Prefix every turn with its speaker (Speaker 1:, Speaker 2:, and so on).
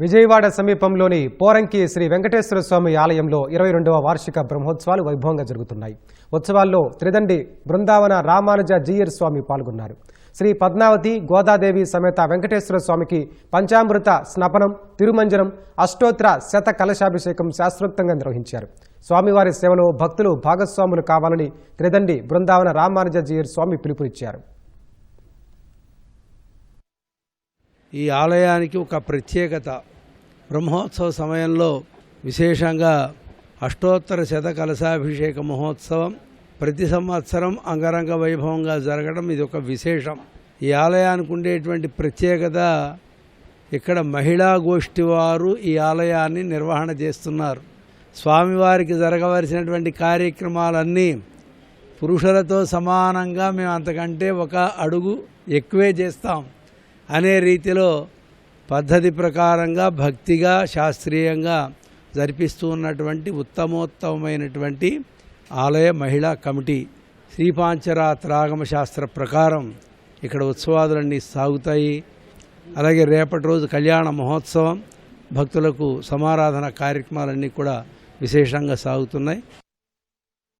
Speaker 1: విజయవాడ సమీపంలోని పోరంకి శ్రీ వెంకటేశ్వర స్వామి ఆలయంలో 22వ వార్షిక బ్రహ్మోత్సవాలు వైభవంగా జరుగుతున్నాయి. ఉత్సవాల్లో త్రిదండి బృందావన రామానుజ జీయర్ స్వామి పాల్గొన్నారు. శ్రీ పద్మావతి గోదాదేవి సమేత వెంకటేశ్వర స్వామికి పంచామృత స్నపనం, తిరుమంజనం, అష్టోత్తర శత కలశాభిషేకం శాస్త్రోక్తంగా నిర్వహించారు. స్వామివారి సేవలో భక్తులు భాగస్వాములు కావాలని త్రిదండి బృందావన రామానుజ జీయర్ స్వామి పిలుపునిచ్చారు.
Speaker 2: ఈ ఆలయానికి ఒక ప్రత్యేకత. బ్రహ్మోత్సవ సమయంలో విశేషంగా అష్టోత్తర శత కలశాభిషేక మహోత్సవం ప్రతి సంవత్సరం అంగరంగ వైభవంగా జరగడం ఇది ఒక విశేషం. ఈ ఆలయానికి ఉండేటువంటి ప్రత్యేకత, ఇక్కడ మహిళా గోష్ఠి వారు ఈ ఆలయాన్ని నిర్వహణ చేస్తున్నారు. స్వామివారికి జరగవలసినటువంటి కార్యక్రమాలన్నీ పురుషులతో సమానంగా మేము అంతకంటే ఒక అడుగు ఎక్కువే చేస్తాం అనే రీతిలో పద్ధతి ప్రకారంగా భక్తిగా శాస్త్రీయంగా జరిపిస్తూ ఉన్నటువంటి ఉత్తమోత్తమైనటువంటి ఆలయ మహిళా కమిటీ. శ్రీపాంచరాత్రాగమ శాస్త్ర ప్రకారం ఇక్కడ ఉత్సవాదులన్నీ సాగుతాయి. అలాగే రేపటి రోజు కళ్యాణ మహోత్సవం, భక్తులకు సమారాధన కార్యక్రమాలన్నీ కూడా విశేషంగా సాగుతున్నాయి.